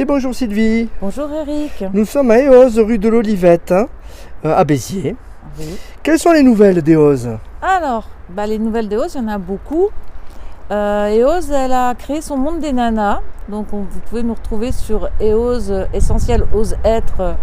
Et bonjour Sylvie. Bonjour Eric. Nous sommes à Eauze, rue de l'Olivette, à Béziers. Oui. Quelles sont les nouvelles d'Eauze? Alors, les nouvelles d'Eauze, il y en a beaucoup. Eauze, elle a créé son monde des nanas. Donc vous pouvez nous retrouver sur Eauze Essentiel Ose Être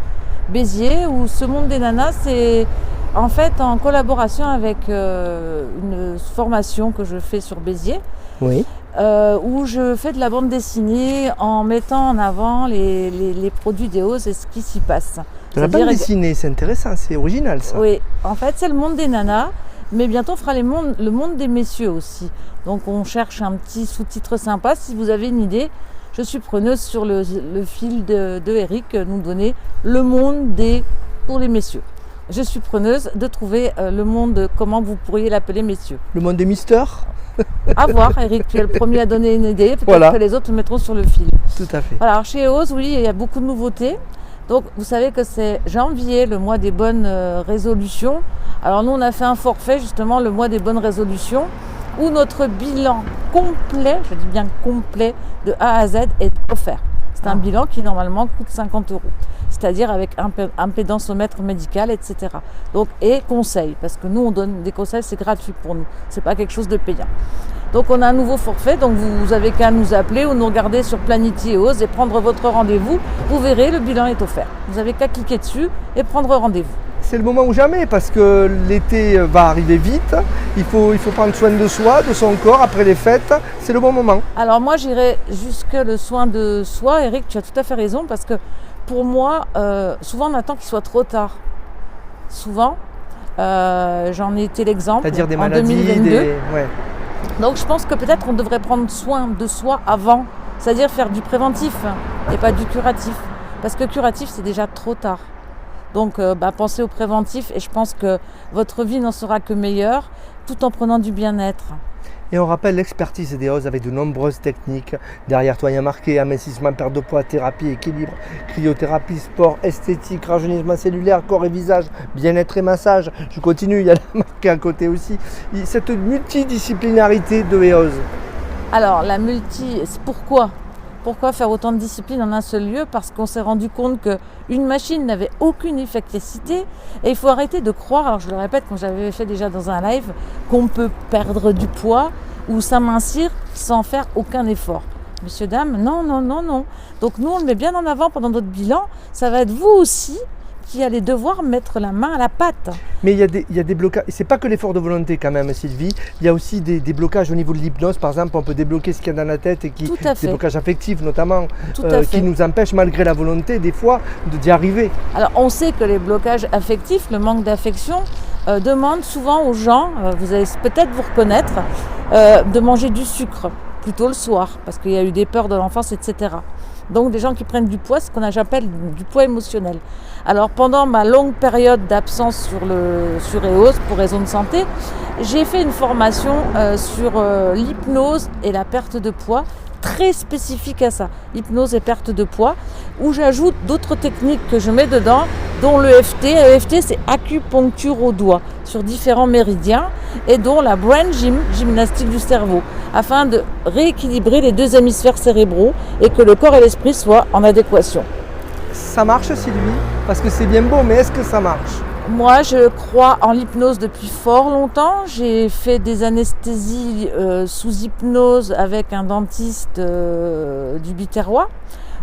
Béziers, où ce monde des nanas, c'est en fait en collaboration avec une formation que je fais sur Béziers. Oui. Où je fais de la bande dessinée en mettant en avant les produits d'Eauze et ce qui s'y passe. De la bande dessinée, c'est intéressant, c'est original ça. Oui, en fait c'est le monde des nanas, mais bientôt on fera le monde des messieurs aussi. Donc on cherche un petit sous-titre sympa. Si vous avez une idée, je suis preneuse sur le fil de Eric, nous donner le monde pour les messieurs. Je suis preneuse de trouver le monde, comment vous pourriez l'appeler messieurs. Le monde des mystères. À voir, Eric, tu es le premier à donner une idée, peut-être voilà. que les autres le mettront sur le fil. Tout à fait. Voilà, alors chez Eauze, oui, il y a beaucoup de nouveautés. Donc vous savez que c'est janvier, le mois des bonnes résolutions. Alors nous, on a fait un forfait, justement, le mois des bonnes résolutions, où notre bilan complet, je dis bien complet, de A à Z est offert. C'est un bilan qui normalement coûte 50 €, c'est-à-dire avec impédancemètre médical, etc. Donc, et conseils, parce que nous on donne des conseils, c'est gratuit pour nous, c'est pas quelque chose de payant. Donc on a un nouveau forfait, donc vous avez qu'à nous appeler ou nous regarder sur Planity Eauze et prendre votre rendez-vous. Vous verrez, le bilan est offert. Vous avez qu'à cliquer dessus et prendre rendez-vous. C'est le moment ou jamais, parce que l'été va arriver vite, il faut prendre soin de soi, de son corps après les fêtes, c'est le bon moment. Alors moi j'irai jusque le soin de soi, Eric, tu as tout à fait raison, parce que pour moi, souvent on attend qu'il soit trop tard. Souvent, j'en ai été l'exemple. C'est-à-dire des en maladies, 2022. Ouais. Donc je pense que peut-être on devrait prendre soin de soi avant, c'est-à-dire faire du préventif et pas du curatif. Parce que curatif c'est déjà trop tard. Donc pensez au préventif et je pense que votre vie n'en sera que meilleure tout en prenant du bien-être. Et on rappelle l'expertise d'Eauze avec de nombreuses techniques. Derrière toi, il y a marqué amincissement, perte de poids, thérapie, équilibre, cryothérapie, sport, esthétique, rajeunissement cellulaire, corps et visage, bien-être et massage. Je continue, il y a la marque à côté aussi. Cette multidisciplinarité de Eauze. Alors, c'est pourquoi faire autant de disciplines en un seul lieu? Parce qu'on s'est rendu compte qu'une machine n'avait aucune efficacité et il faut arrêter de croire, alors je le répète quand j'avais fait déjà dans un live, qu'on peut perdre du poids ou s'amincir sans faire aucun effort. Messieurs, dames, non. Donc nous, on le met bien en avant pendant notre bilan. Ça va être vous aussi qui allez devoir mettre la main à la pâte. Mais il y a des blocages, c'est pas que l'effort de volonté quand même Sylvie, il y a aussi des blocages au niveau de l'hypnose, par exemple on peut débloquer ce qu'il y a dans la tête et des blocages affectifs notamment, qui nous empêchent malgré la volonté des fois d'y arriver. Alors on sait que les blocages affectifs, le manque d'affection, demandent souvent aux gens, vous allez peut-être vous reconnaître, de manger du sucre, plutôt le soir, parce qu'il y a eu des peurs de l'enfance, etc. Donc des gens qui prennent du poids, ce qu'on appelle du poids émotionnel. Alors pendant ma longue période d'absence sur Eauze pour raison de santé, j'ai fait une formation sur l'hypnose et la perte de poids, très spécifique à ça, hypnose et perte de poids, où j'ajoute d'autres techniques que je mets dedans, dont l'EFT. L'EFT c'est acupuncture au doigt sur différents méridiens, et dont la brain gym, gymnastique du cerveau, afin de rééquilibrer les deux hémisphères cérébraux et que le corps et l'esprit soient en adéquation. Ça marche Sylvie? Parce que c'est bien beau, mais est-ce que ça marche? Moi, je crois en l'hypnose depuis fort longtemps. J'ai fait des anesthésies sous hypnose avec un dentiste du Biterrois,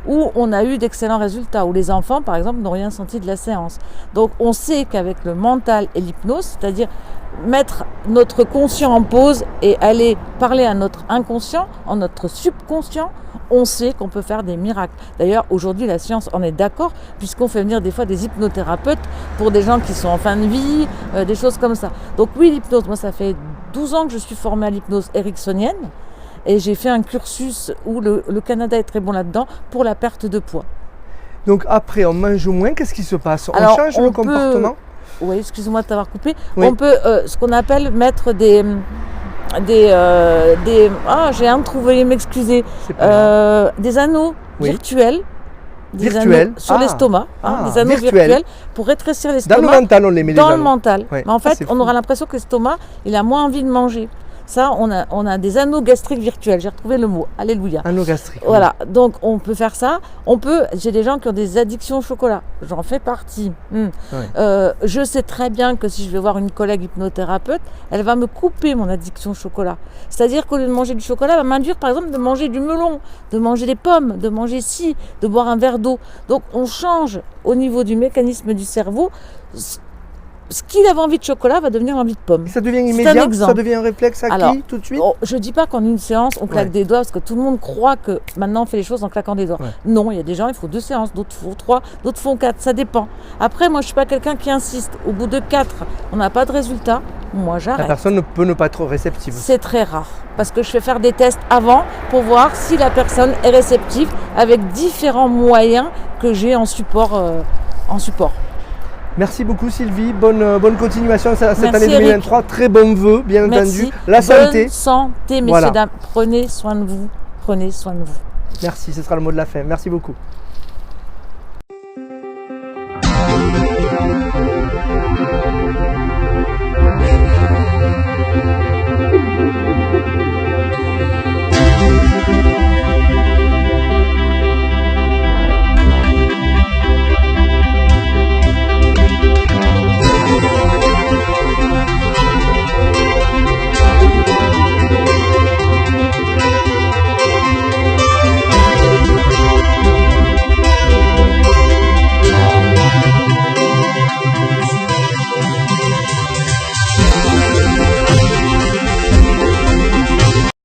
où on a eu d'excellents résultats, où les enfants, par exemple, n'ont rien senti de la séance. Donc, on sait qu'avec le mental et l'hypnose, c'est-à-dire mettre notre conscient en pause et aller parler à notre inconscient, en notre subconscient, on sait qu'on peut faire des miracles. D'ailleurs, aujourd'hui, la science en est d'accord, puisqu'on fait venir des fois des hypnothérapeutes pour des gens qui sont en fin de vie, des choses comme ça. Donc oui, l'hypnose, moi ça fait 12 ans que je suis formée à l'hypnose ericksonienne, et j'ai fait un cursus où le Canada est très bon là-dedans pour la perte de poids. Donc après, on mange moins, qu'est-ce qui se passe? Alors, on change le comportement? Oui, excuse-moi de t'avoir coupé. Oui. On peut, ce qu'on appelle mettre j'ai un de trouvé, m'excuser, des anneaux virtuels. Des anneaux sur l'estomac, des anneaux virtuels pour rétrécir l'estomac. Dans le mental, on les met dans le mental. Ouais. Mais en fait, on aura l'impression que l'estomac, il a moins envie de manger. Ça, on a des anneaux gastriques virtuels. J'ai retrouvé le mot. Alléluia. Anneau gastrique. Voilà, donc on peut faire ça. J'ai des gens qui ont des addictions au chocolat. J'en fais partie. Ouais. Je sais très bien que si je vais voir une collègue hypnothérapeute, elle va me couper mon addiction au chocolat. C'est-à-dire qu'au lieu de manger du chocolat, elle va m'induire par exemple de manger du melon, de manger des pommes, de manger ci, de boire un verre d'eau. Donc on change au niveau du mécanisme du cerveau. Ce qu'il avait envie de chocolat va devenir envie de pomme. Et ça devient C'est un immédiat, exemple. ça devient un réflexe acquis Alors, tout de suite. Je ne dis pas qu'en une séance, on claque Ouais. des doigts, parce que tout le monde croit que maintenant on fait les choses en claquant des doigts. Ouais. Non, il y a des gens, il faut 2 séances, d'autres font 3, d'autres font 4, ça dépend. Après, moi je ne suis pas quelqu'un qui insiste. Au bout de 4, on n'a pas de résultat, moi La j'arrête. personne ne peut ne pas être réceptive. C'est très rare, parce que je fais faire des tests avant pour voir si la personne est réceptive avec différents moyens que j'ai en support. Merci beaucoup Sylvie, bonne continuation cette Merci, année 2023, très bons vœux bien Merci. entendu, la santé. Bonne santé, messieurs, Voilà. dames. Prenez soin de vous, prenez soin de vous. Merci, ce sera le mot de la fin, merci beaucoup.